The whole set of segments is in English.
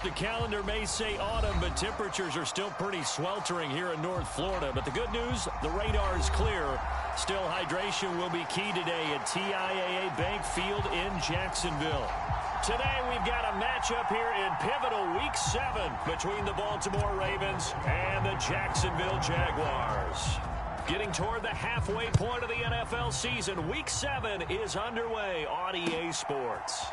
The calendar may say autumn, but temperatures are still pretty sweltering here in North Florida. But the good news, the radar is clear. Still, hydration will be key today at TIAA Bank Field in Jacksonville. Today, we've got a matchup here in pivotal Week 7 between the Baltimore Ravens and the Jacksonville Jaguars. Getting toward the halfway point of the NFL season, Week 7 is underway on EA Sports.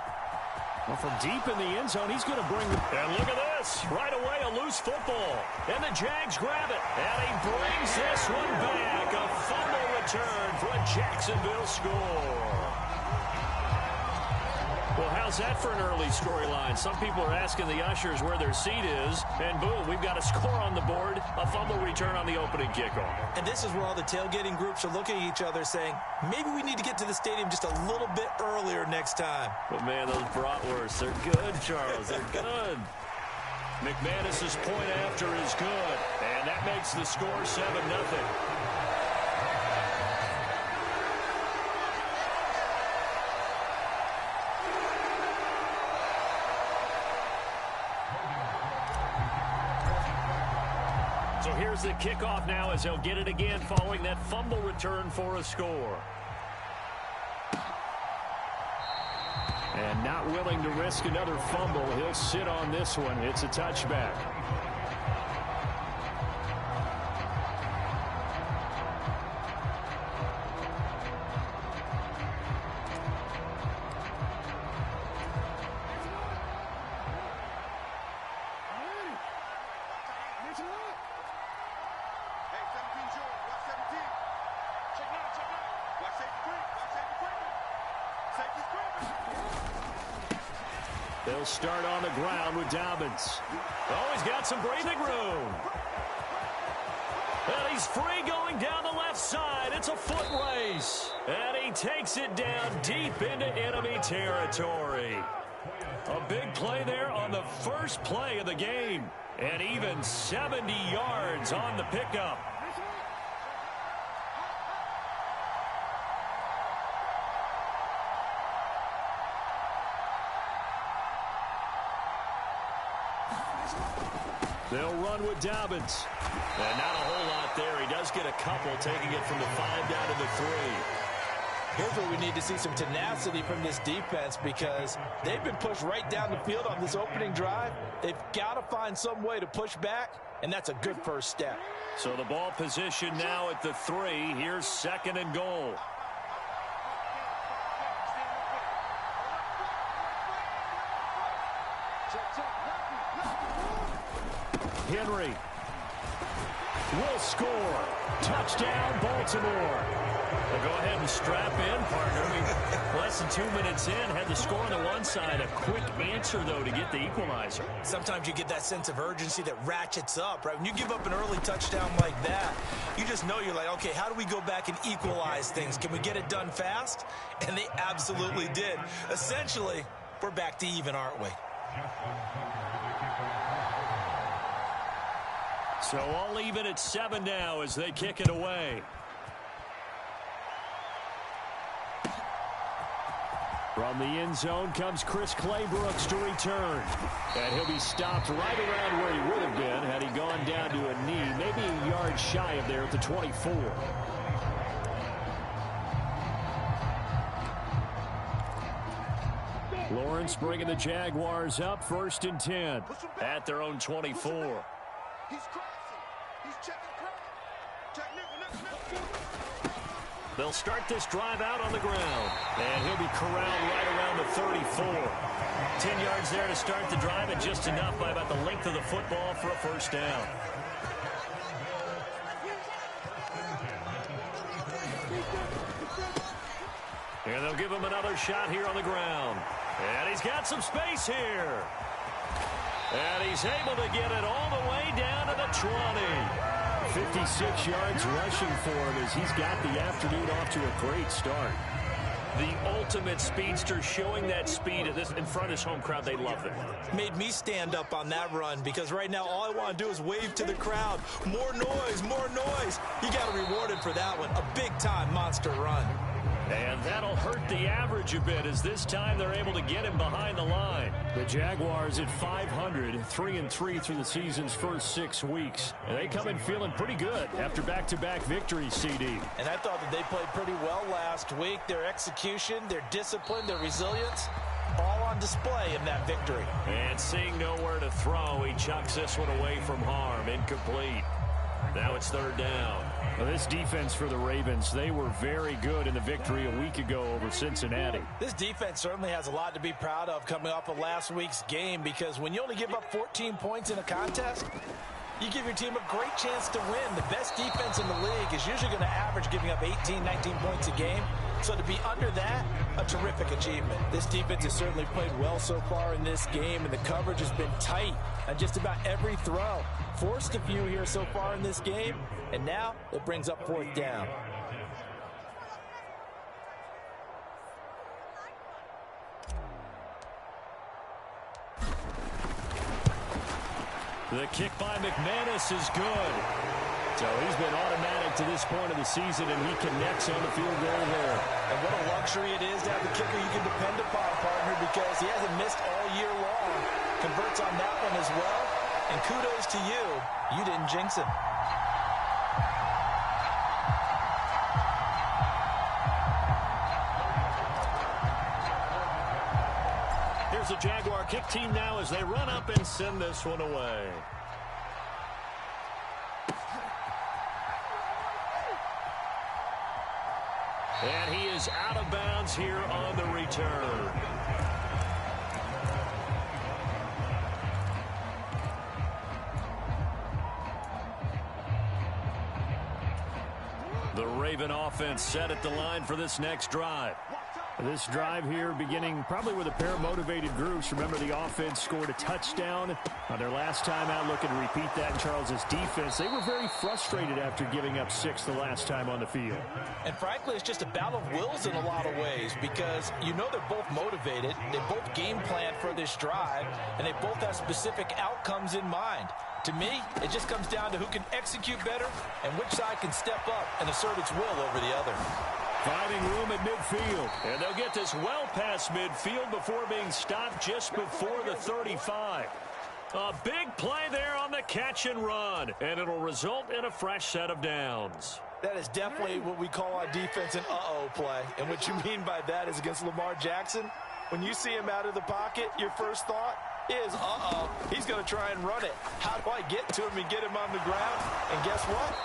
Well, from deep in the end zone, he's going to bring... And look at this. Right away, a loose football. And the Jags grab it. And he brings this one back. A fumble return for a Jacksonville score. Well, how's that for an early storyline? Some people are asking the ushers where their seat is, and boom, we've got a score on the board, a fumble return on the opening kickoff. And this is where all the tailgating groups are looking at each other saying, maybe we need to get to the stadium just a little bit earlier next time. But, man, those bratwursts, they're good, Charles. They're good. McManus's point after is good, and that makes the score 7-0. So here's the kickoff now as he'll get it again following that fumble return for a score. And not willing to risk another fumble. He'll sit on this one. It's a touchback. They'll start on the ground with Dobbins. Oh, he's got some breathing room. And he's free going down the left side. It's a foot race. And he takes it down deep into enemy territory. A big play there on the first play of the game. And even 70 yards on the pickup. They'll run with Dobbins. And not a whole lot there. He does get a couple, taking it from the 5 down to the 3. Here's where we need to see some tenacity from this defense because they've been pushed right down the field on this opening drive. They've got to find some way to push back, and that's a good first step. So the ball position now at the 3. Here's 2nd and goal. Henry will score. Touchdown, Baltimore. Well, go ahead and strap in, partner. Less than 2 minutes in, had the score on the one side. A quick answer, though, to get the equalizer. Sometimes you get that sense of urgency that ratchets up, right? When you give up an early touchdown like that, you just know you're like, okay, how do we go back and equalize things? Can we get it done fast? And they absolutely did. Essentially, we're back to even, aren't we? So all even at 7 now as they kick it away. From the end zone comes Chris Claybrooks to return. And he'll be stopped right around where he would have been had he gone down to a knee, maybe a yard shy of there at the 24. Lawrence bringing the Jaguars up 1st and 10 at their own 24. They'll start this drive out on the ground. And he'll be corralled right around the 34. 10 yards there to start the drive, and just enough by about the length of the football for a first down. And they'll give him another shot here on the ground. And he's got some space here. And he's able to get it all the way down to the 20. 56 yards rushing for him as he's got the afternoon off to a great start. The ultimate speedster, showing that speed in front of his home crowd. They love it. Made me stand up on that run because right now all I want to do is wave to the crowd. More noise, more noise. You got rewarded for that one. A big-time monster run. And that'll hurt the average a bit as this time they're able to get him behind the line. The Jaguars at 500, 3-3 through the season's first 6 weeks. And they come in feeling pretty good after back-to-back victories, CD. And I thought that they played pretty well last week. Their execution, their discipline, their resilience, all on display in that victory. And seeing nowhere to throw, he chucks this one away from harm. Incomplete. Now it's third down. Well, this defense for the Ravens, they were very good in the victory a week ago over Cincinnati. This defense certainly has a lot to be proud of coming off of last week's game, because when you only give up 14 points in a contest, you give your team a great chance to win. The best defense in the league is usually going to average giving up 18, 19 points a game. So to be under that, a terrific achievement. This defense has certainly played well so far in this game, and the coverage has been tight on just about every throw. Forced a few here so far in this game, and now it brings up fourth down. The kick by McManus is good. So he's been automatic to this point of the season, and he connects on the field goal there. And what a luxury it is to have the kicker you can depend upon, partner, because he hasn't missed all year long. Converts on that one as well. And kudos to you. You didn't jinx him. Here's the Jaguar kick team now as they run up and send this one away. And he is out of bounds here on the return. The Raven offense set at the line for this next drive. This drive here beginning probably with a pair of motivated groups. Remember, the offense scored a touchdown on their last time out. Looking to repeat that in Charles's defense. They were very frustrated after giving up 6 the last time on the field. And frankly, it's just a battle of wills in a lot of ways, because you know they're both motivated. They both game plan for this drive, and they both have specific outcomes in mind. To me, it just comes down to who can execute better and which side can step up and assert its will over the other. Finding room at midfield. And they'll get this well past midfield before being stopped just before the 35. A big play there on the catch and run. And it'll result in a fresh set of downs. That is definitely what we call on defense an uh-oh play. And what you mean by that is against Lamar Jackson, when you see him out of the pocket, your first thought is, uh-oh, he's going to try and run it. How do I get to him and get him on the ground? And guess what?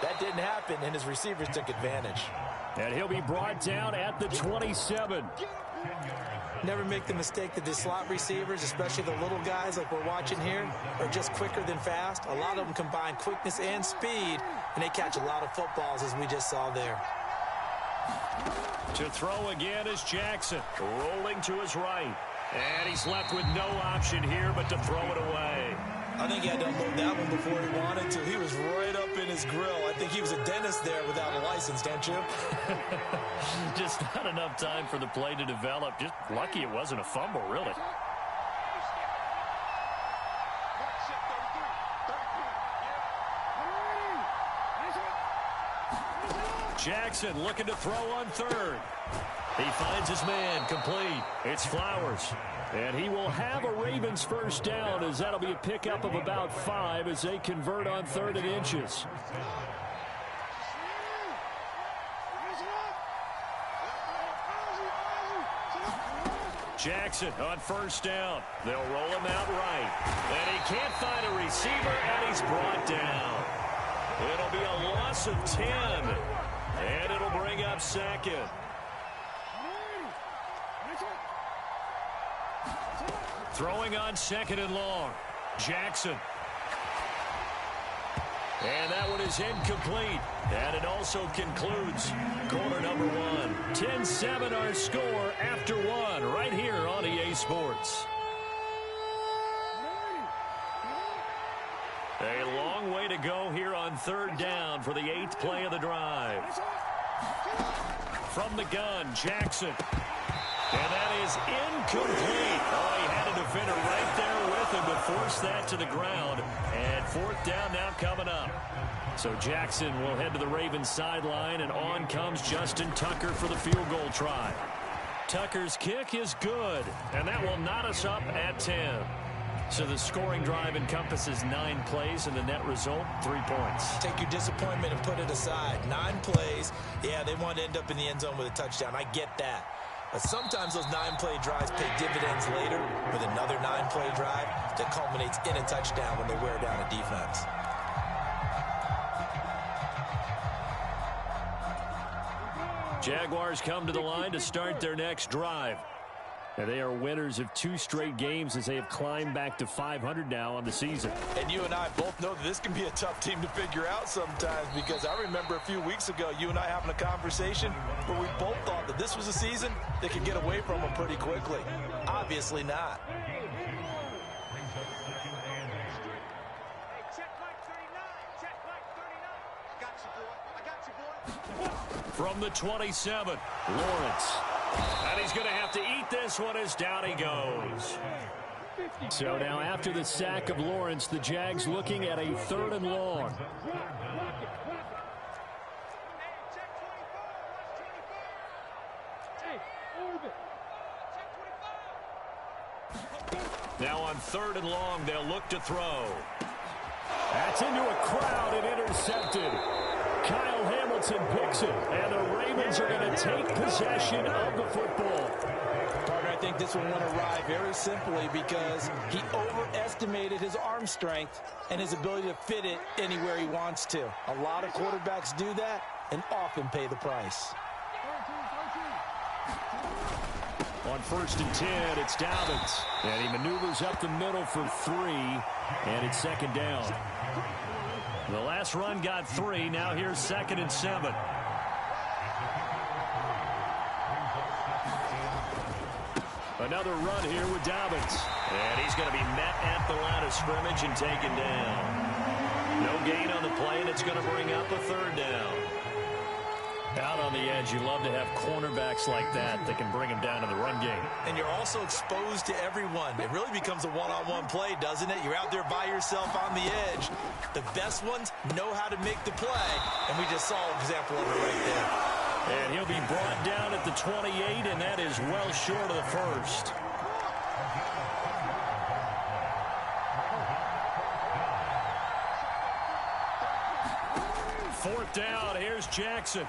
That didn't happen, and his receivers took advantage. And he'll be brought down at the 27. Never make the mistake that the slot receivers, especially the little guys like we're watching here, are just quicker than fast. A lot of them combine quickness and speed, and they catch a lot of footballs, as we just saw there. To throw again is Jackson, rolling to his right. And he's left with no option here but to throw it away. I think he had to unload that one before he wanted to. He was right up in his grill. I think he was a dentist there without a license, don't you? Just not enough time for the play to develop. Just lucky it wasn't a fumble, really. Jackson looking to throw on third. He finds his man, complete. It's Flowers. And he will have a Ravens first down, as that'll be a pickup of about 5 as they convert on 3rd and inches. Jackson on first down. They'll roll him out right. And he can't find a receiver, and he's brought down. It'll be a loss of 10. And it'll bring up 2nd. Throwing on 2nd and long. Jackson. And that one is incomplete. And it also concludes quarter number 1. 10-7 our score after 1 right here on EA Sports. A long way to go here on 3rd down for the 8th play of the drive. From the gun, Jackson. And that is incomplete. Oh, he had a defender right there with him to force that to the ground. And fourth down now coming up. So Jackson will head to the Ravens sideline, and on comes Justin Tucker for the field goal try. Tucker's kick is good, and that will knot us up at 10. So the scoring drive encompasses 9 plays, and the net result, 3 points. Take your disappointment and put it aside. 9 plays. Yeah, they want to end up in the end zone with a touchdown. I get that. But sometimes those 9-play drives pay dividends later with another 9-play drive that culminates in a touchdown when they wear down a defense. Jaguars come to the line to start their next drive. And they are winners of 2 straight games as they have climbed back to 500 now on the season. And you and I both know that this can be a tough team to figure out sometimes, because I remember a few weeks ago you and I having a conversation where we both thought that this was a season that could get away from them pretty quickly. Obviously not. From the 27, Lawrence. And he's going to have to eat this one as down he goes. So now after the sack of Lawrence, the Jags looking at a 3rd and long. Now on 3rd and long, they'll look to throw. That's into a crowd and intercepted. Kyle Hamilton picks it, and the Ravens are going to take possession of the football. Partner, I think this one went awry very simply because he overestimated his arm strength and his ability to fit it anywhere he wants to. A lot of quarterbacks do that and often pay the price. On 1st and 10, it's Dobbins. And he maneuvers up the middle for 3, and it's 2nd down. The last run got 3. Now here's 2nd and 7. Another run here with Dobbins. And he's going to be met at the line of scrimmage and taken down. No gain on the play, and it's going to bring up a 3rd down. Out on the edge, you love to have cornerbacks like that can bring him down in the run game. And you're also exposed to everyone. It really becomes a one-on-one play, doesn't it? You're out there by yourself on the edge. The best ones know how to make the play, and we just saw an example of it right there. And he'll be brought down at the 28, and that is well short of the 1st. Fourth down, here's Jackson.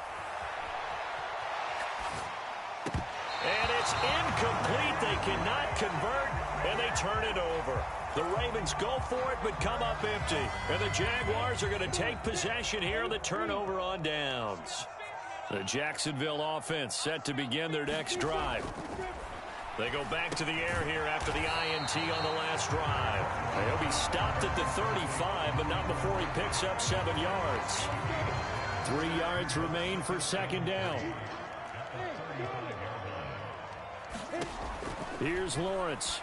And it's incomplete. They cannot convert, and they turn it over. The Ravens go for it, but come up empty. And the Jaguars are going to take possession here on the turnover on downs. The Jacksonville offense set to begin their next drive. They go back to the air here after the INT on the last drive. He'll be stopped at the 35, but not before he picks up 7 yards. 3 yards remain for 2nd down. Here's Lawrence.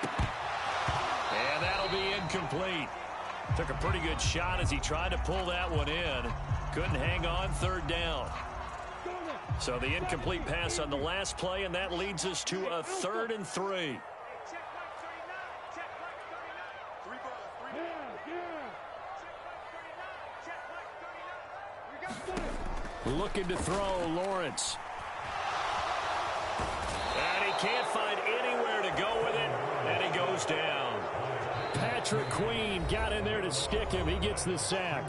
And that'll be incomplete. Took a pretty good shot as he tried to pull that one in. Couldn't hang on, 3rd down. So the incomplete pass on the last play, and that leads us to a 3rd and 3. Looking to throw, Lawrence. And he can't find anywhere to go with it, and he goes down. Patrick Queen got in there to stick him. He gets the sack.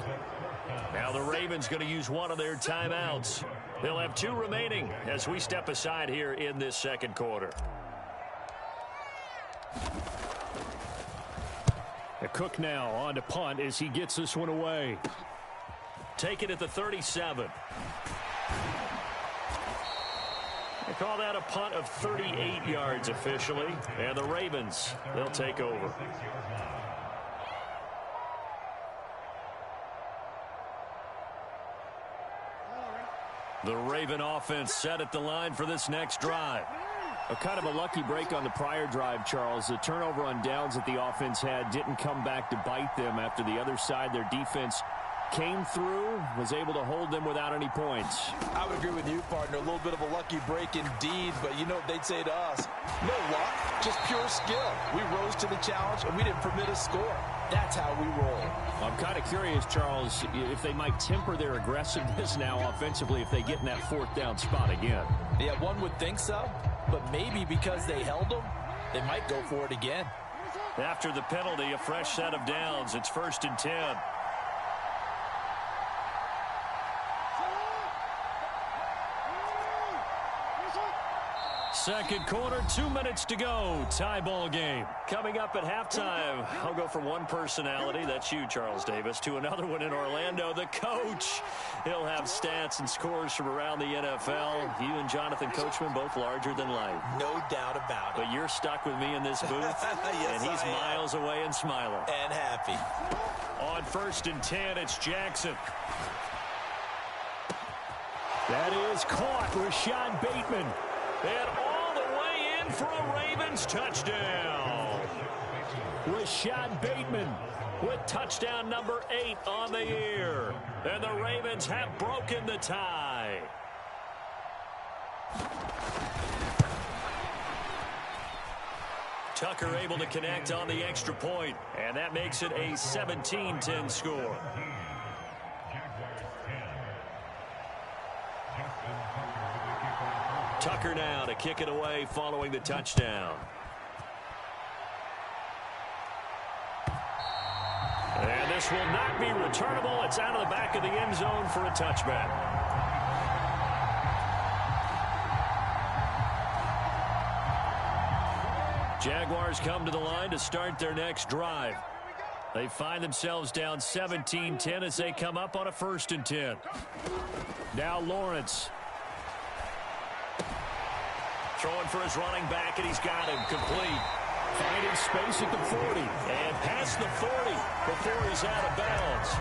Now the Ravens going to use one of their timeouts. They'll have 2 remaining as we step aside here in this 2nd quarter. A Cook now on to punt as he gets this one away. Take it at the 37. They call that a punt of 38 yards officially. And the Ravens, they'll take over. The Raven offense set at the line for this next drive. A kind of a lucky break on the prior drive, Charles. The turnover on downs that the offense had didn't come back to bite them after the other side. Their defense came through, was able to hold them without any points. I would agree with you, partner. A little bit of a lucky break indeed, but you know what they'd say to us? No luck, just pure skill. We rose to the challenge, and we didn't permit a score. That's how we roll. I'm kind of curious, Charles, if they might temper their aggressiveness now offensively if they get in that fourth down spot again. Yeah, one would think so, but maybe because they held them, they might go for it again. After the penalty, a fresh set of downs. It's 1st and 10. Second quarter, 2 minutes to go. Tie ball game. Coming up at halftime, I'll go from one personality, that's you, Charles Davis, to another one in Orlando, the coach. He'll have stats and scores from around the NFL. You and Jonathan Coachman, both larger than life. No doubt about it. But you're stuck with me in this booth, yes, and he's miles away and smiling. And happy. On 1st and 10, it's Jackson. That is caught. Rashad Bateman. And all the way in for a Ravens touchdown. Rashad Bateman with touchdown number 8 on the year. And the Ravens have broken the tie. Tucker able to connect on the extra point. And that makes it a 17-10 score. Tucker now to kick it away following the touchdown. And this will not be returnable. It's out of the back of the end zone for a touchback. Jaguars come to the line to start their next drive. They find themselves down 17-10 as they come up on a 1st and 10. Now Lawrence. Throwing for his running back, and he's got him complete. Finding space at the 40. And past the 40 before he's out of bounds.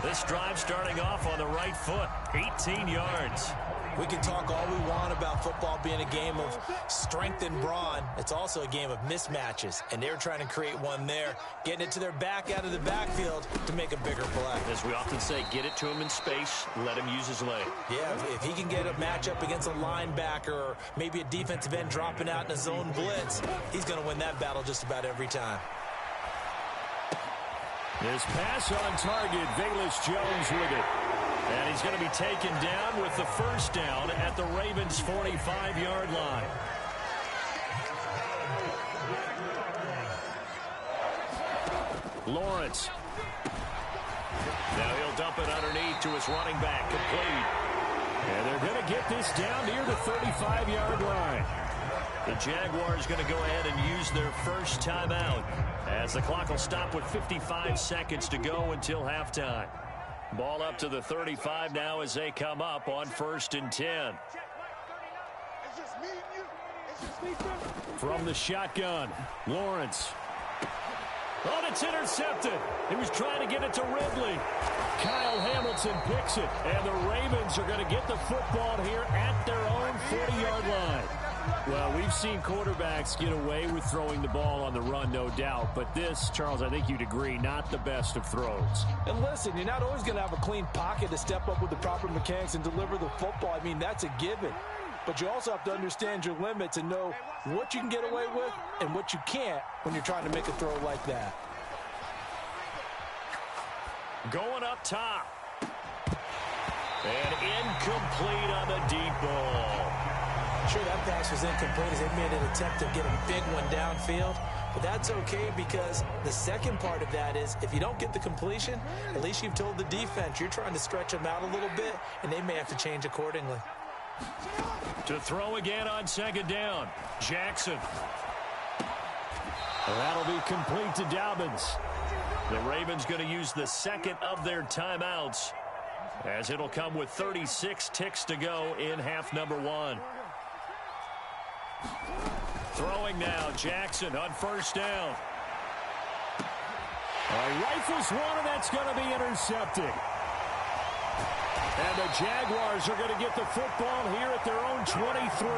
This drive starting off on the right foot. 18 yards. We can talk all we want about football being a game of strength and brawn. It's also a game of mismatches, and they're trying to create one there, getting it to their back out of the backfield to make a bigger play. As we often say, get it to him in space, let him use his leg. Yeah, if he can get a matchup against a linebacker or maybe a defensive end dropping out in a zone blitz, he's going to win that battle just about every time. His pass on target, Velus Jones with it. And he's going to be taken down with the first down at the Ravens' 45-yard line. Lawrence. Now he'll dump it underneath to his running back, complete. And they're going to get this down near the 35-yard line. The Jaguars going to go ahead and use their first timeout as the clock will stop with 55 seconds to go until halftime. Ball up to the 35 now as they come up on 1st and 10. From the shotgun, Lawrence. Oh, it's intercepted. He was trying to get it to Ridley. Kyle Hamilton picks it, and the Ravens are going to get the football here at their own 40-yard line. Well, we've seen quarterbacks get away with throwing the ball on the run, no doubt. But this, Charles, I think you'd agree, not the best of throws. And listen, you're not always going to have a clean pocket to step up with the proper mechanics and deliver the football. I mean, that's a given. But you also have to understand your limits and know what you can get away with and what you can't when you're trying to make a throw like that. Going up top. And incomplete on the deep ball. Sure, that pass was incomplete as they made an attempt to get a big one downfield. But that's okay because the second part of that is if you don't get the completion, at least you've told the defense you're trying to stretch them out a little bit, and they may have to change accordingly. To throw again on 2nd down, Jackson. That'll be complete to Dobbins. The Ravens going to use the second of their timeouts as it'll come with 36 ticks to go in half number 1. Throwing now, Jackson on 1st down. Rifles one, and that's going to be intercepted. And the Jaguars are going to get the football here at their own 23.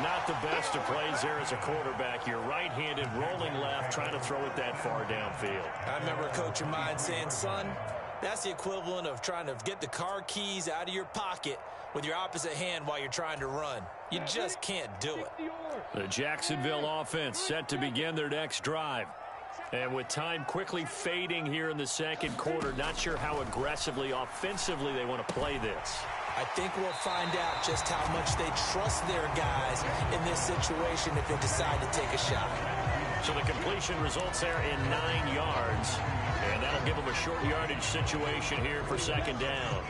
Not the best of plays there as a quarterback. You're right-handed, rolling left, trying to throw it that far downfield. I remember a coach of mine saying, son, That's the equivalent of trying to get the car keys out of your pocket with your opposite hand while you're trying to run. You just can't do it. The Jacksonville offense set to begin their next drive. And with time quickly fading here in the second quarter, not sure how aggressively, offensively they want to play this. I think we'll find out just how much they trust their guys in this situation if they decide to take a shot. So the completion results there in 9 yards. And that'll give them a short yardage situation here for second down.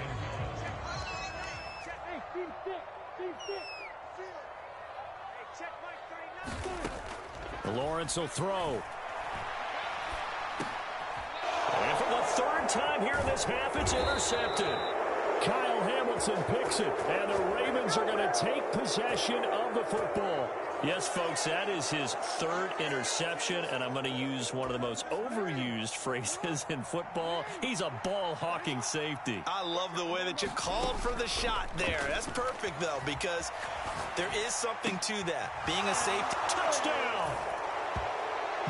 Lawrence will throw. And for the third time here in this half, it's intercepted. Kyle Hamilton picks it, and the Ravens are going to take possession of the football. Yes, folks, that is his third interception, and I'm going to use one of the most overused phrases in football. He's a ball-hawking safety. I love the way that you called for the shot there. That's perfect, though, because there is something to that. Being a safety. Touchdown!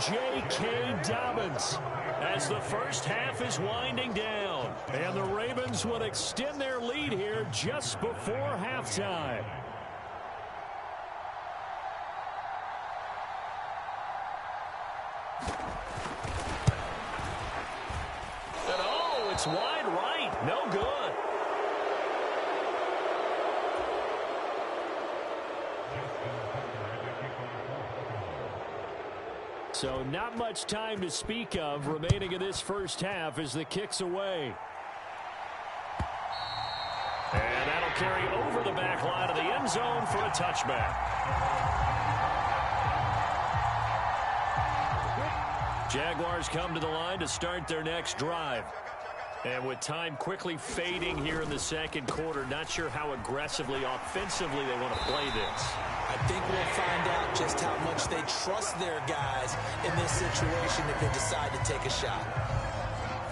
J.K. Dobbins as the first half is winding down. And the Ravens would extend their lead here just before halftime. And oh, it's wide right. No good. So not much time to speak of remaining in this first half as the kick's away. And that'll carry over the back line of the end zone for a touchback. Jaguars come to the line to start their next drive. And with time quickly fading here in the second quarter, not sure how aggressively, offensively they want to play this. I think we'll find out just how much they trust their guys in this situation if they decide to take a shot.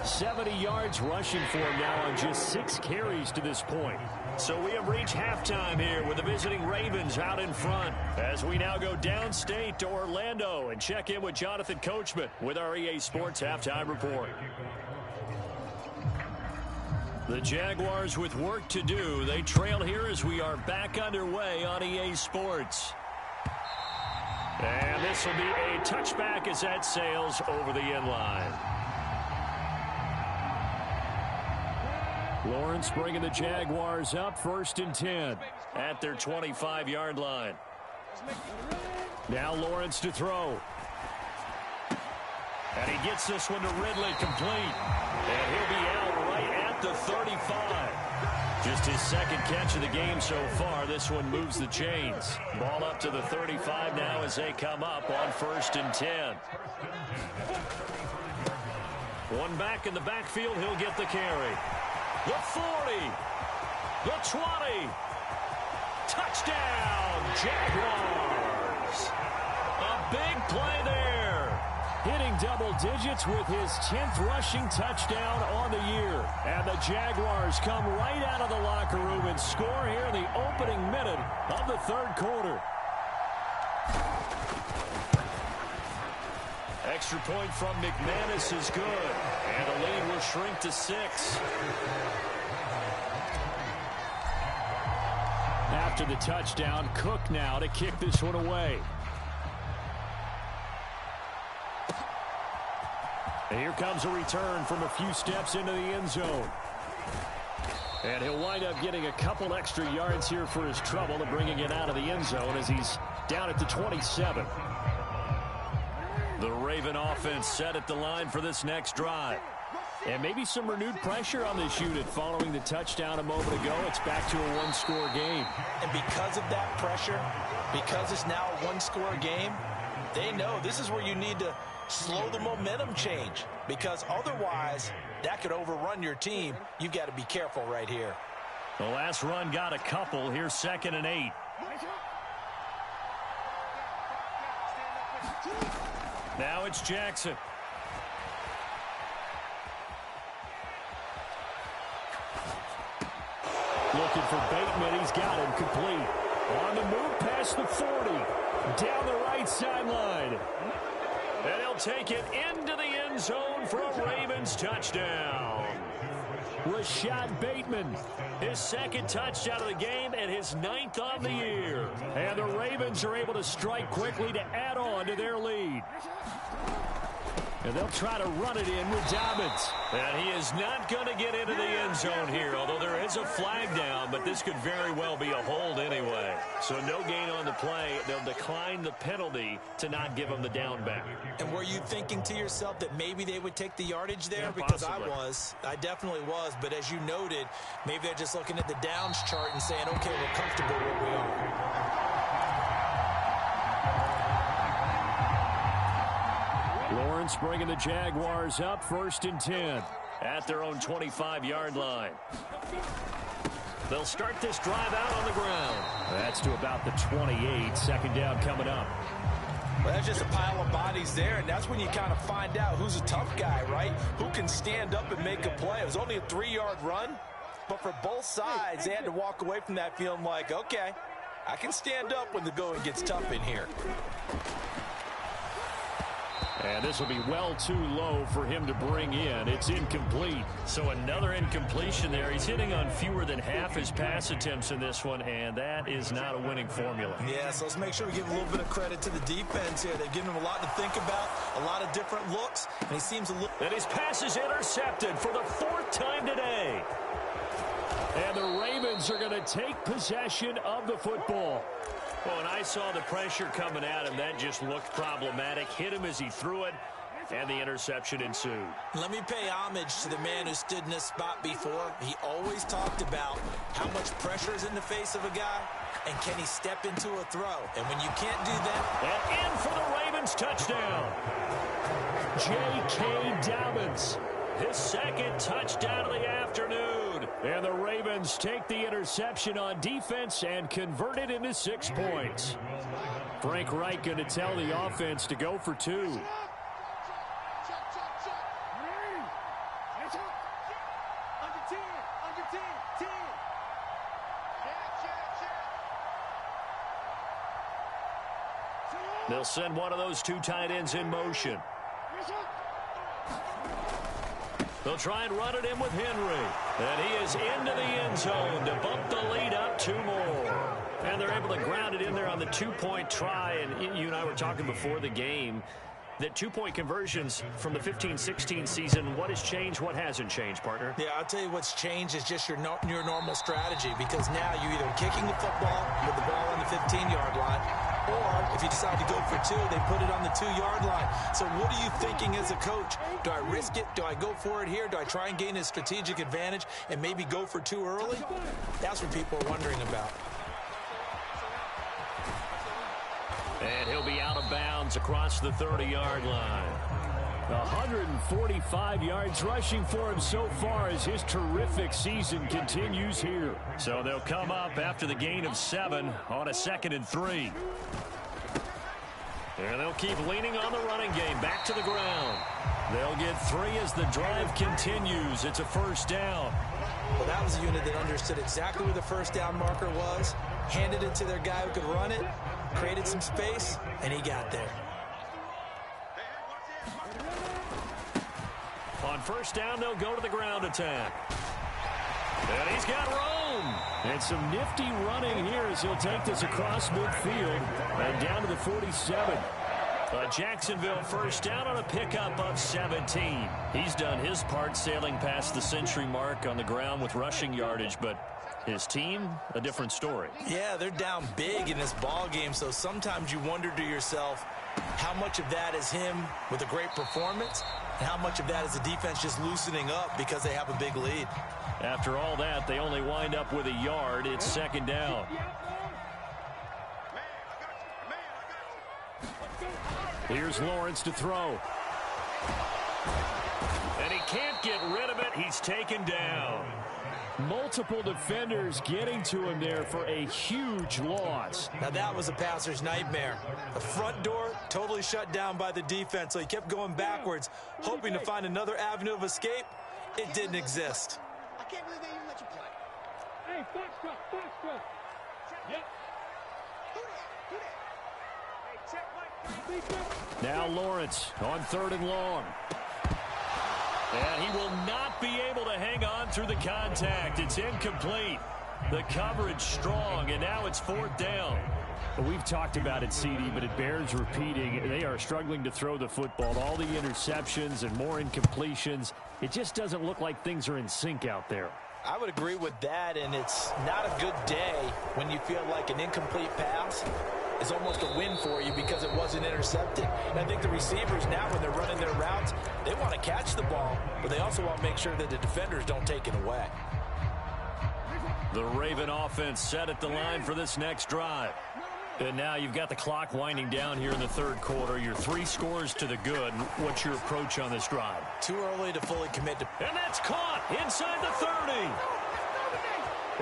70 yards rushing for him now on just 6 carries to this point. So we have reached halftime here with the visiting Ravens out in front as we now go downstate to Orlando and check in with Jonathan Coachman with our EA Sports Halftime Report. The Jaguars with work to do. They trail here as we are back underway on EA Sports. And this will be a touchback as that sails over the end line. Lawrence bringing the Jaguars up 1st and 10 at their 25-yard line. Now Lawrence to throw. And he gets this one to Ridley complete. And he'll be out right at the 35. Just his second catch of the game so far. This one moves the chains. Ball up to the 35 now as they come up on 1st and 10. One back in the backfield. He'll get the carry. The 40. The 20. Touchdown, Jaguars. A big play there. Hitting double digits with his 10th rushing touchdown on the year. And the Jaguars come right out of the locker room and score here in the opening minute of the third quarter. Extra point from McManus is good. And the lead will shrink to 6. After the touchdown, Cook now to kick this one away. And here comes a return from a few steps into the end zone. And he'll wind up getting a couple extra yards here for his trouble and bringing it out of the end zone as he's down at the 27. The Raven offense set at the line for this next drive. And maybe some renewed pressure on this unit following the touchdown a moment ago. It's back to a one-score game. And because of that pressure, because it's now a one-score game, they know this is where you need to slow the momentum change, because otherwise that could overrun your team. You've got to be careful right here. The last run got a couple. Here's 2nd and 8. Now it's Jackson. Looking for Bateman. He's got him complete. On the move past the 40. Down the right sideline. And he'll take it into the end zone for a Ravens touchdown. Rashad Bateman, his second touchdown of the game and his 9th on the year. And the Ravens are able to strike quickly to add on to their lead. And they'll try to run it in with Dobbins. And he is not going to get into the end zone here, although there is a flag down, but this could very well be a hold anyway. So no gain on the play. They'll decline the penalty to not give him the down back. And were you thinking to yourself that maybe they would take the yardage there? Yeah, because possibly. I definitely was. But as you noted, maybe they're just looking at the downs chart and saying, okay, we're comfortable where we are. Lawrence bringing the Jaguars up 1st and 10 at their own 25-yard line. They'll start this drive out on the ground. That's to about the 28. Second down coming up. Well, that's just a pile of bodies there, and that's when you kind of find out who's a tough guy, right? Who can stand up and make a play. It was only a 3-yard run, but for both sides, they had to walk away from that feeling like, okay, I can stand up when the going gets tough in here. And this will be well too low for him to bring in. It's incomplete. So another incompletion there. He's hitting on fewer than half his pass attempts in this one, and that is not a winning formula. Yeah, so let's make sure we give a little bit of credit to the defense here. They've given him a lot to think about, a lot of different looks, and he seems a little... And his pass is intercepted for the 4th time today. And the Ravens are going to take possession of the football. Well, when I saw the pressure coming at him, that just looked problematic. Hit him as he threw it, and the interception ensued. Let me pay homage to the man who stood in this spot before. He always talked about how much pressure is in the face of a guy, and can he step into a throw. And when you can't do that... And in for the Ravens touchdown. J.K. Dobbins, his 2nd touchdown of the afternoon. And the Ravens take the interception on defense and convert it into 6 points. Frank Reich going to tell the offense to go for 2. They'll send one of those 2 tight ends in motion. They'll try and run it in with Henry. And he is into the end zone to bump the lead up 2 more. And they're able to ground it in there on the 2-point try. And you and I were talking before the game that 2-point conversions from the 15-16 season, what has changed, what hasn't changed, partner? Yeah, I'll tell you what's changed is just your normal strategy, because now you're either kicking the football with the ball on the 15-yard line, or if you decide to go for 2, they put it on the 2-yard line. So what are you thinking as a coach? Do I risk it? Do I go for it here? Do I try and gain a strategic advantage and maybe go for 2 early? That's what people are wondering about. And he'll be out of bounds across the 30-yard line. 145 yards rushing for him so far as his terrific season continues here. So they'll come up after the gain of 7 on a 2nd and 3. And they'll keep leaning on the running game. Back to the ground. They'll get 3 as the drive continues. It's a 1st down. Well, that was a unit that understood exactly where the 1st down marker was, handed it to their guy who could run it, created some space, and he got there. On 1st down, they'll go to the ground attack. And he's got room. And some nifty running here as he'll take this across midfield and down to the 47. Jacksonville 1st down on a pickup of 17. He's done his part sailing past the century mark on the ground with rushing yardage, but his team, a different story. Yeah, they're down big in this ball game, so sometimes you wonder to yourself how much of that is him with a great performance and how much of that is the defense just loosening up because they have a big lead. After all that, they only wind up with a yard. It's 2nd down. Here's Lawrence to throw. And he can't get rid of it. He's taken down. Multiple defenders getting to him there for a huge loss. Now that was a passer's nightmare. The front door totally shut down by the defense, so he kept going backwards, hoping to find another avenue of escape. It didn't exist. I can't believe they even let you play. Hey, foxtrot. Yep. Who that? Hey, check my... Now Lawrence on 3rd and long. And he will not be able to hang on through the contact. It's incomplete. The coverage strong, and now it's fourth down. Well, we've talked about it, CD, but it bears repeating. They are struggling to throw the football. All the interceptions and more incompletions. It just doesn't look like things are in sync out there. I would agree with that, and it's not a good day when you feel like an incomplete pass is almost a win for you because it wasn't intercepted. And I think the receivers now, when they're running their routes, they want to catch the ball, but they also want to make sure that the defenders don't take it away. The Raven offense set at the line for this next drive. And now you've got the clock winding down here in the third quarter. You're 3 scores to the good. What's your approach on this drive? Too early to fully commit to. And that's caught inside the 30.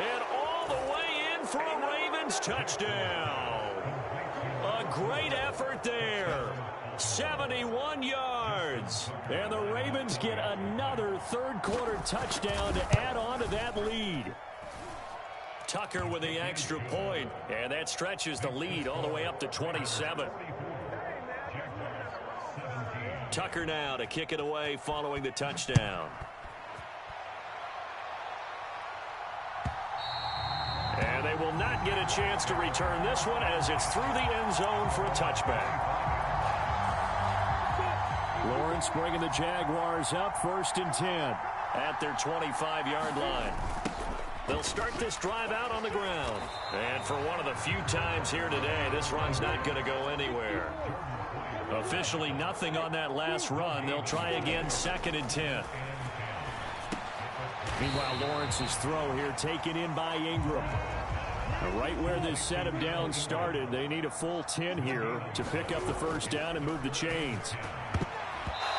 And all the way in for a Ravens touchdown. A great effort there. 71 yards. And the Ravens get another third quarter touchdown to add on to that lead. Tucker with the extra point, and that stretches the lead all the way up to 27. Tucker now to kick it away following the touchdown. And they will not get a chance to return this one as it's through the end zone for a touchback. Lawrence bringing the Jaguars up 1st and 10 at their 25-yard line. They'll start this drive out on the ground. And for one of the few times here today, this run's not going to go anywhere. Officially nothing on that last run. They'll try again 2nd and 10. Meanwhile, Lawrence's throw here taken in by Ingram. Right where this set of downs started, they need a full 10 here to pick up the first down and move the chains.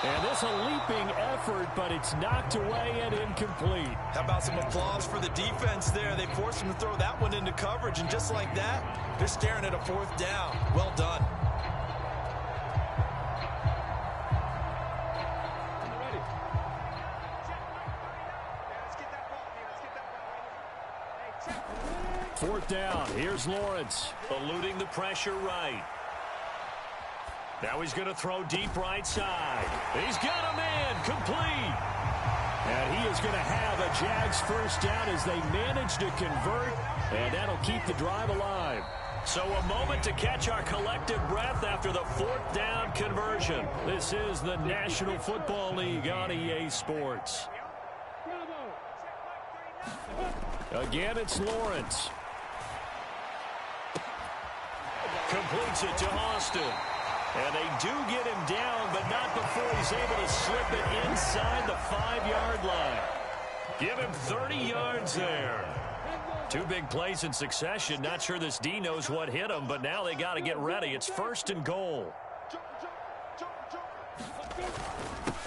And this a leaping effort, but it's knocked away and incomplete. How about some applause for the defense there? They forced him to throw that one into coverage, and just like that, they're staring at a 4th down. Well done. Fourth down. Here's Lawrence eluding the pressure right. Now he's going to throw deep right side. He's got a man complete. And he is going to have a Jags first down as they manage to convert. And that'll keep the drive alive. So a moment to catch our collective breath after the 4th down conversion. This is the National Football League on EA Sports. Again, it's Lawrence. Completes it to Austin. And they do get him down, but not before he's able to slip it inside the 5-yard line. Give him 30 yards there. 2 big plays in succession. Not sure this D knows what hit him, but now they got to get ready. It's 1st and goal.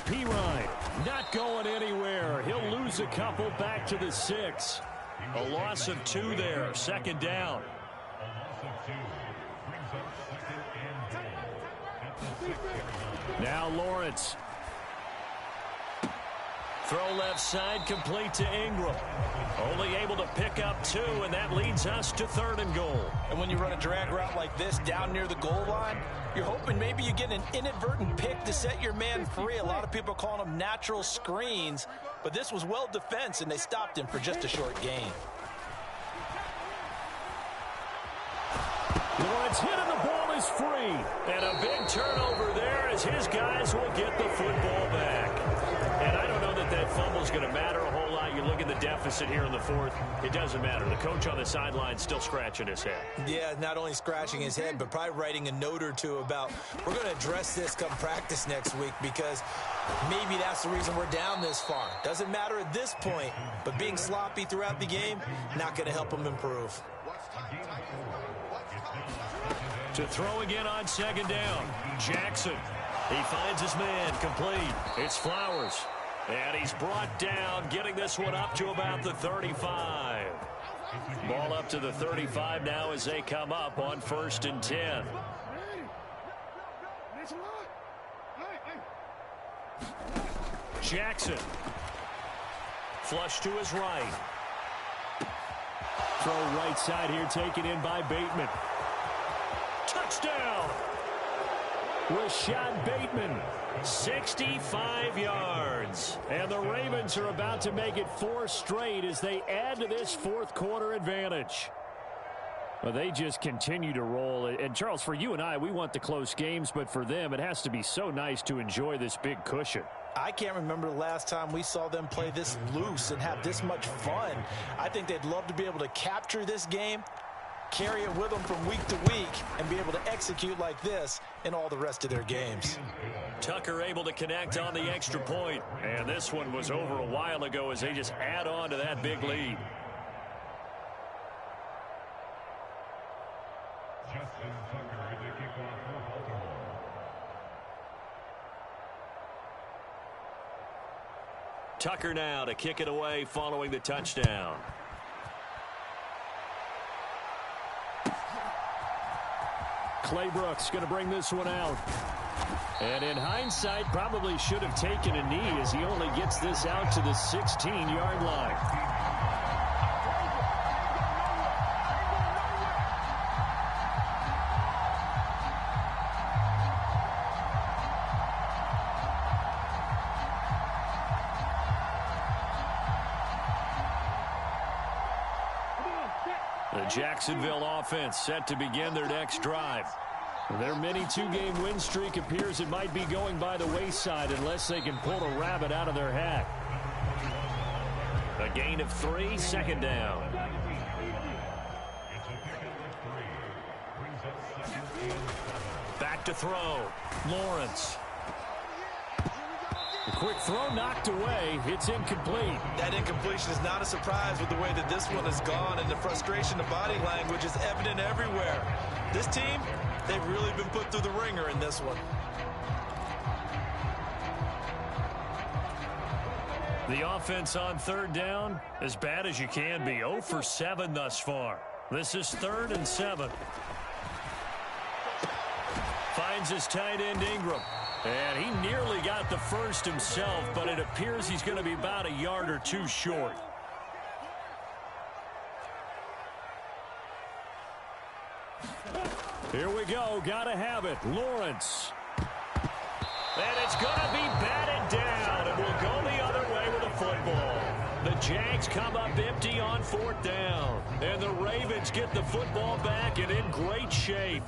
Perine not going anywhere. He'll lose a couple back to the 6. A loss of 2 there. 2nd down. Now Lawrence. Throw left side, complete to Ingram. Only able to pick up 2, and that leads us to 3rd and goal. And when you run a drag route like this down near the goal line, you're hoping maybe you get an inadvertent pick to set your man free. A lot of people call them natural screens, but this was well defense, and they stopped him for just a short gain. Lawrence hit and the ball is free. And a big turnover there as his guys will get the football back. And I don't know that that fumble is going to matter a whole lot. You look at the deficit here in the 4th. It doesn't matter. The coach on the sideline still scratching his head. Yeah, not only scratching his head, but probably writing a note or 2 about we're going to address this come practice next week because maybe that's the reason we're down this far. Doesn't matter at this point, but being sloppy throughout the game, not going to help him improve. To throw again on 2nd down. Jackson. He finds his man complete. It's Flowers. And he's brought down, getting this one up to about the 35. Ball up to the 35 now as they come up on 1st and 10. Jackson. Flush to his right. Throw right side here taken in by Bateman. Touchdown! Rashad Bateman, 65 yards. wins. And the Ravens are about to make it 4 straight as they add to this fourth quarter advantage. Well, they just continue to roll. And, Charles, for you and I, we want the close games, but for them, it has to be so nice to enjoy this big cushion. I can't remember the last time we saw them play this loose and have this much fun. I think they'd love to be able to capture this game, carry it with them from week to week, and be able to execute like this in all the rest of their games. Tucker able to connect on the extra point. And this one was over a while ago as they just add on to that big lead. Tucker now to kick it away following the touchdown. Clay Brooks going to bring this one out. And in hindsight, probably should have taken a knee as he only gets this out to the 16-yard line. The Jacksonville offense set to begin their next drive. Their mini 2-game win streak appears it might be going by the wayside unless they can pull a rabbit out of their hat. A gain of 3, second down. Back to throw. Lawrence. A quick throw knocked away. It's incomplete. That incompletion is not a surprise with the way that this one has gone, and the frustration of body language is evident everywhere. This team, they've really been put through the ringer in this one. The offense on third down, as bad as you can be. 0 for 7 thus far. This is 3rd and 7. Finds his tight end Ingram. And he nearly got the first himself, but it appears he's going to be about a yard or 2 short. Here we go. Got to have it. Lawrence. And it's going to be batted down, and we'll go the other way with the football. The Jags come up empty on 4th down, and the Ravens get the football back and in great shape.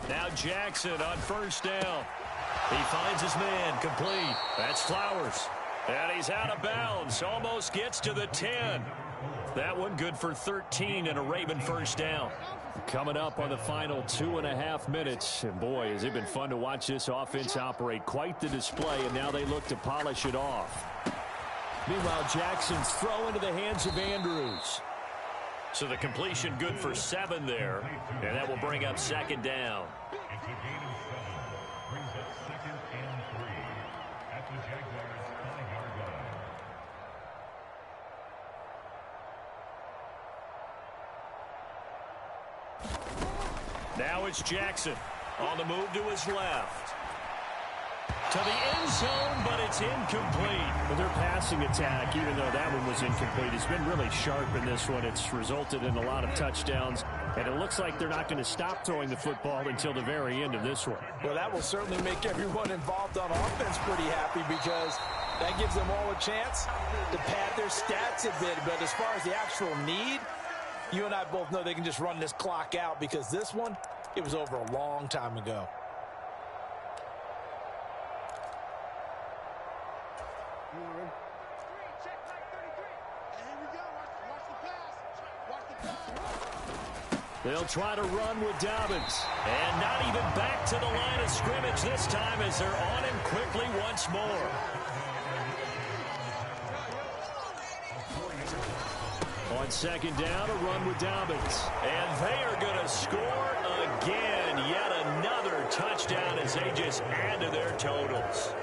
Now Jackson on 1st down. He finds his man, complete. That's Flowers. And he's out of bounds, almost gets to the 10. That one good for 13 and a Raven 1st down. Coming up on the final 2.5 minutes. And boy, has it been fun to watch this offense operate. Quite the display, and now they look to polish it off. Meanwhile, Jackson's throw into the hands of Andrews. So the completion good for 7 there, and that will bring up 2nd down. It's a gain of 7. Brings up 2nd and 3 at the Jaguars' 5-yard line. Now it's Jackson on the move to his left. To the end zone, but it's incomplete. But their passing attack, even though that one was incomplete, has been really sharp in this one. It's resulted in a lot of touchdowns, and it looks like they're not going to stop throwing the football until the very end of this one. Well, that will certainly make everyone involved on offense pretty happy, because that gives them all a chance to pad their stats a bit. But as far as the actual need, you and I both know they can just run this clock out, because this one, it was over a long time ago. They'll try to run with Dobbins. And not even back to the line of scrimmage this time as they're on him quickly once more. On 2nd down, a run with Dobbins. And they are going to score again. Yet another touchdown as they just add to their totals.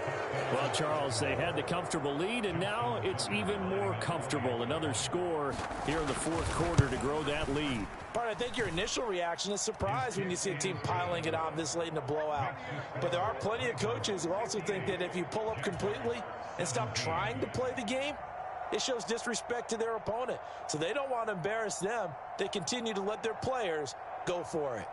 Well, Charles, they had the comfortable lead, and now it's even more comfortable. Another score here in the 4th quarter to grow that lead. Bart, I think your initial reaction is surprise when you see a team piling it on this late in the blowout. But there are plenty of coaches who also think that if you pull up completely and stop trying to play the game, it shows disrespect to their opponent. So they don't want to embarrass them. They continue to let their players Go for it.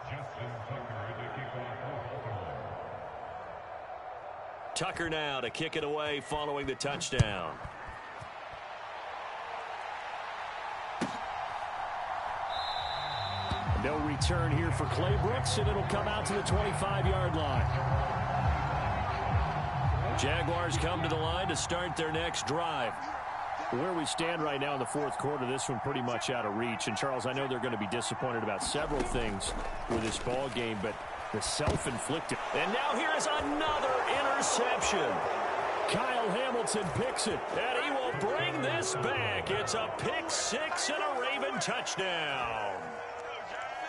Justin Tucker to kick off for Baltimore. Tucker now to kick it away following the touchdown. No return here for Clay Brooks, and it'll come out to the 25-yard line. Jaguars come to the line to start their next drive. Where we stand right now in the fourth quarter, this one pretty much out of reach. And, Charles, I know they're going to be disappointed about several things with this ball game, but the self-inflicted. And now here is another interception. Kyle Hamilton picks it. And he will bring this back. It's a pick six and a Raven touchdown.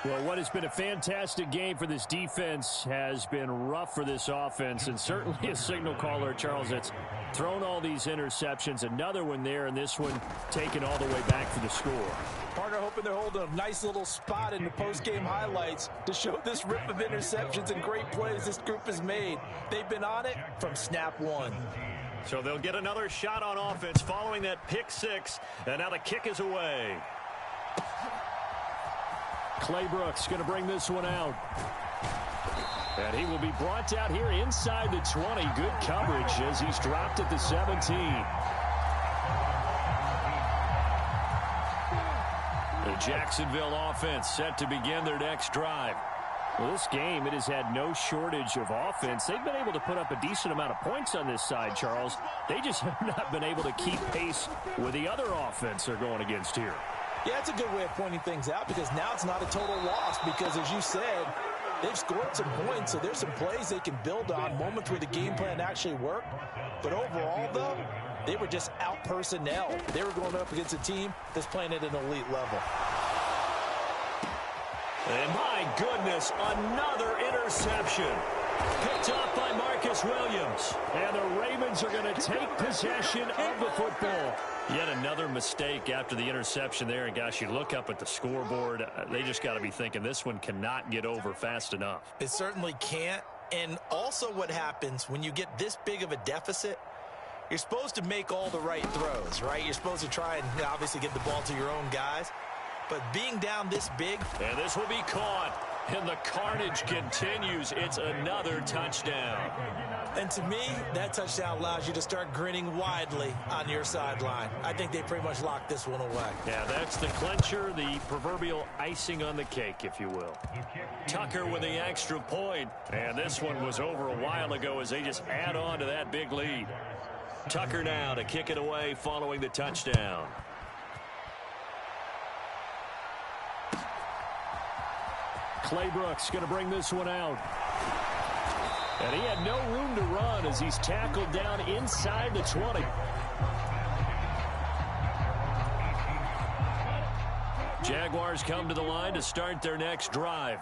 Well, what has been a fantastic game for this defense has been rough for this offense, and certainly a signal caller, Charles, that's thrown all these interceptions. Another one there, and this one taken all the way back for the score. Partner hoping they're holding a nice little spot in the post-game highlights to show this rip of interceptions and great plays this group has made. They've been on it from snap one. So they'll get another shot on offense following that pick six, and now the kick is away. Clay Brooks going to bring this one out. And he will be brought out here inside the 20. Good coverage as he's dropped at the 17. The Jacksonville offense set to begin their next drive. Well, this game, it has had no shortage of offense. They've been able to put up a decent amount of points on this side, Charles. They just have not been able to keep pace with the other offense they're going against here. Yeah, it's a good way of pointing things out because now it's not a total loss because, as you said, they've scored some points, so there's some plays they can build on, moments where the game plan actually worked. But overall, though, they were just out-personnel. They were going up against a team that's playing at an elite level. And my goodness, another interception. Picked off by Marcus Williams. And the Ravens are going to take possession of the football. Yet another mistake after the interception there. And, gosh, you look up at the scoreboard. They just got to be thinking this one cannot get over fast enough. It certainly can't. And also what happens when you get this big of a deficit, you're supposed to make all the right throws, right? You're supposed to try and obviously get the ball to your own guys. But being down this big. And this will be caught. And the carnage continues. It's another touchdown. And to me, that touchdown allows you to start grinning widely on your sideline. I think they pretty much locked this one away. Yeah, that's the clincher, the proverbial icing on the cake, if you will. Tucker with the extra point. And this one was over a while ago as they just add on to that big lead. Tucker now to kick it away following the touchdown. Clay Brooks going to bring this one out. And he had no room to run as he's tackled down inside the 20. Jaguars come to the line to start their next drive.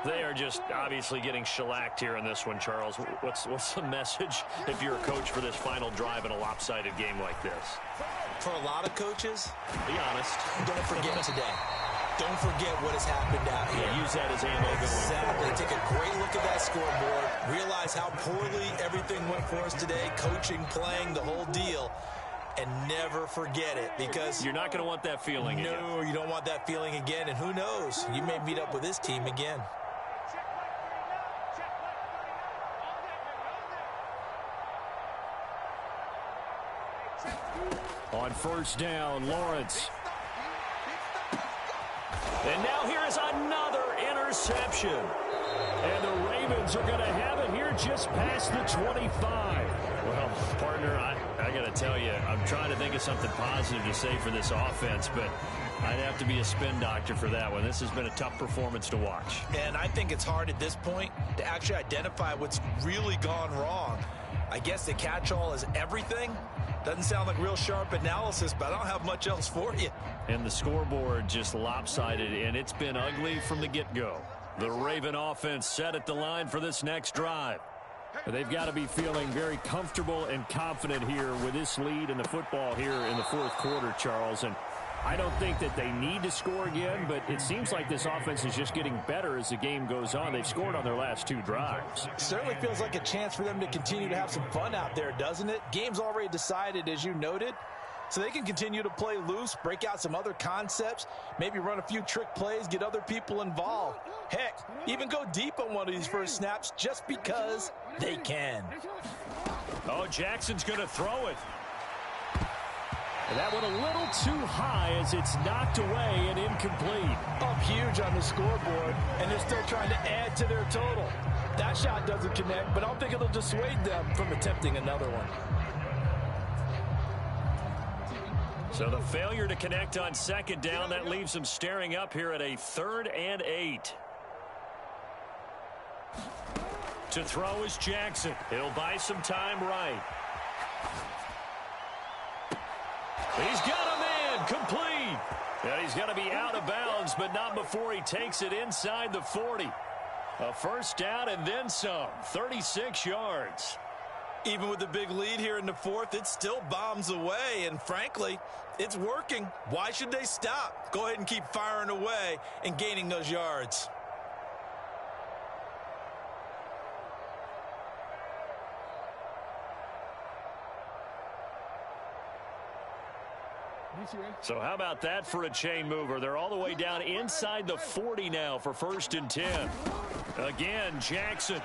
They are just obviously getting shellacked here in this one, Charles. What's the message if you're a coach for this final drive in a lopsided game like this? For a lot of coaches, be honest, don't forget today. Don't forget what has happened out here. Yeah, use that as ammo going Exactly. forward. Take a great look at that scoreboard. Realize how poorly everything went for us today. Coaching, playing, the whole deal. And never forget it because you're not going to want that feeling again. No, you don't want that feeling again. And who knows? You may meet up with this team again. On first down, Lawrence. And now here is another interception. And the Ravens are going to have it here just past the 25. Well, partner, I got to tell you, I'm trying to think of something positive to say for this offense, but I'd have to be a spin doctor for that one. This has been a tough performance to watch. And I think it's hard at this point to actually identify what's really gone wrong. I guess the catch-all is everything. Doesn't sound like real sharp analysis, but I don't have much else for you. And the scoreboard just lopsided, and it's been ugly from the get-go. The Raven offense set at the line for this next drive. They've got to be feeling very comfortable and confident here with this lead in the football here in the fourth quarter, Charles. And I don't think that they need to score again, but it seems like this offense is just getting better as the game goes on. They've scored on their last 2 drives. Certainly feels like a chance for them to continue to have some fun out there, doesn't it? Game's already decided, as you noted, so they can continue to play loose, break out some other concepts, maybe run a few trick plays, get other people involved. Heck, even go deep on one of these first snaps just because they can. Oh, Jackson's going to throw it. And that one a little too high as it's knocked away and incomplete. Up huge on the scoreboard, and they're still trying to add to their total. That shot doesn't connect, but I don't think it'll dissuade them from attempting another one. So the failure to connect on second down, that leaves them staring up here at a 3rd and 8. To throw is Jackson. He'll buy some time right. He's got a man complete. And he's going to be out of bounds, but not before he takes it inside the 40. A first down and then some. 36 yards. Even with the big lead here in the 4th, it still bombs away, and frankly, it's working. Why should they stop? Go ahead and keep firing away and gaining those yards. So how about that for a chain mover? They're all the way down inside the 40 now for 1st and 10. Again, Jackson.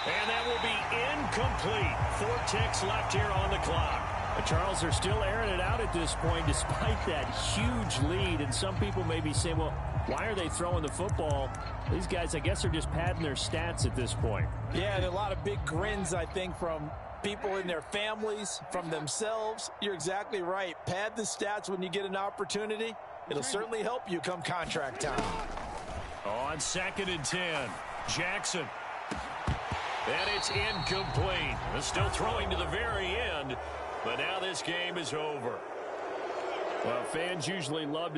And that will be incomplete. 4 ticks left here on the clock. Charles, they're still airing it out at this point despite that huge lead. And some people may be saying, well, why are they throwing the football? These guys, I guess, are just padding their stats at this point. Yeah, there are a lot of big grins, I think, from people in their families, from themselves. You're exactly right. Pad the stats when you get an opportunity. It'll certainly help you come contract time. On 2nd and 10, Jackson. And it's incomplete. They're still throwing to the very end, but now this game is over. Well, fans usually love to